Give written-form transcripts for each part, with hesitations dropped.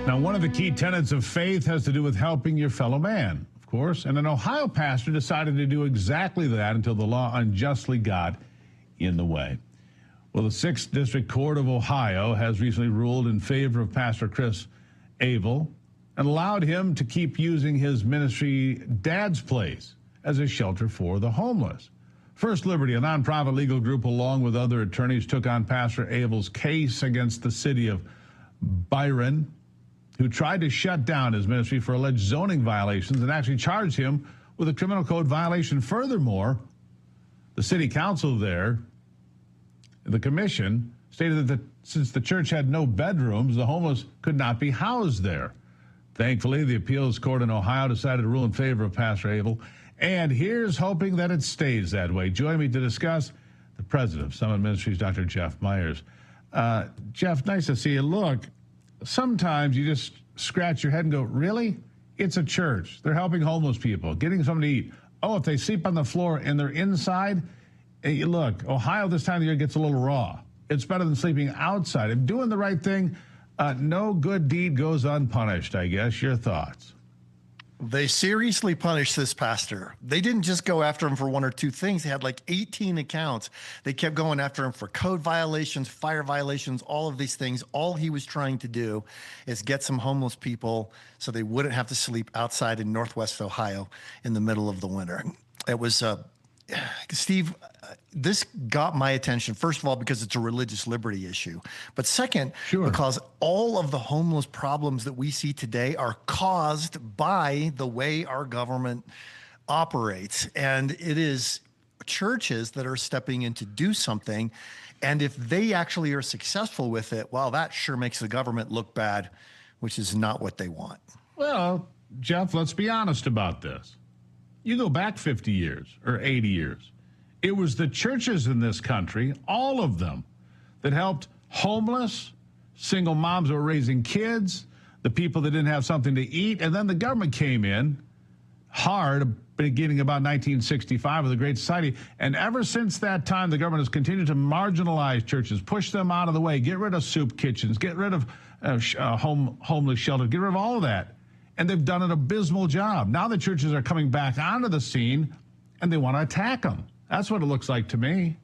Now, one of the key tenets of faith has to do with helping your fellow man, of course. And an Ohio pastor decided to do exactly that until the law unjustly got in the way. Well, the 6th District Court of Ohio has recently ruled in favor of Pastor Chris Abel and allowed him to keep using his ministry, Dad's Place, as a shelter for the homeless. First Liberty, a nonprofit legal group, along with other attorneys, took on Pastor Abel's case against the city of Byron, who tried to shut down his ministry for alleged zoning violations and actually charged him with a criminal code violation. Furthermore, the city council there, the commission, stated that since the church had no bedrooms, the homeless could not be housed there. Thankfully, the appeals court in Ohio decided to rule in favor of Pastor Abel, and here's hoping that it stays that way. Join me to discuss, the president of Summit Ministries, Dr. Jeff Myers. Jeff, nice to see you. Look, sometimes you just scratch your head and go, really? It's a church. They're helping homeless people, getting something to eat. Oh, if they sleep on the floor and they're inside, look, Ohio this time of year gets a little raw. It's better than sleeping outside. If doing the right thing, no good deed goes unpunished, I guess. Your thoughts? They seriously punished this pastor. They didn't just go after him for one or two things. They had like 18 accounts. They kept going after him for code violations, fire violations, all of these things. All he was trying to do is get some homeless people so they wouldn't have to sleep outside in Northwest Ohio in the middle of the winter. It was, Steve, this got my attention, first of all, because it's a religious liberty issue. But second, because all of the homeless problems that we see today are caused by the way our government operates. And it is churches that are stepping in to do something. And if they actually are successful with it, well, that sure makes the government look bad, which is not what they want. Well, Jeff, let's be honest about this. You go back 50 years or 80 years. It was the churches in this country, all of them, that helped homeless, single moms who were raising kids, the people that didn't have something to eat. And then the government came in hard, beginning about 1965 with the Great Society. And ever since that time, the government has continued to marginalize churches, push them out of the way, get rid of soup kitchens, get rid of homeless shelters, get rid of all of that. And they've done an abysmal job. Now the churches are coming back onto the scene, and they want to attack them. That's what it looks like to me.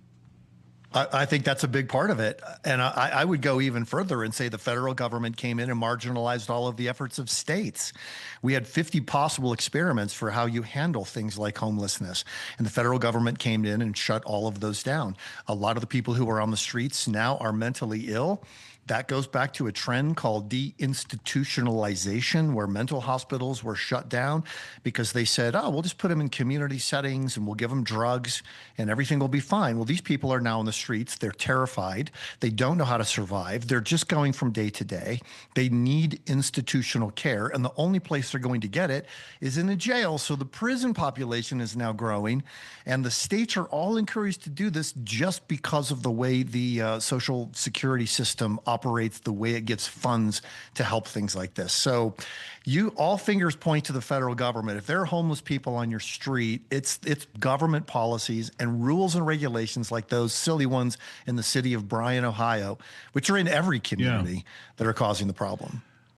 I think that's a big part of it. And I would go even further and say the federal government came in and marginalized all of the efforts of states. We had 50 possible experiments for how you handle things like homelessness. And the federal government came in and shut all of those down. A lot of the people who are on the streets now are mentally ill. That goes back to a trend called deinstitutionalization, where mental hospitals were shut down because they said, oh, we'll just put them in community settings and we'll give them drugs and everything will be fine. Well, these people are now on the streets. They're terrified. They don't know how to survive. They're just going from day to day. They need institutional care. And the only place they're going to get it is in a jail. So the prison population is now growing. And the states are all encouraged to do this just because of the way the Social Security system operates, the way it gives funds to help things like this. So all fingers point to the federal government. If there are homeless people on your street, it's government policies and rules and regulations like those silly ones in the city of Bryan, Ohio, which are in every community that are causing the problem.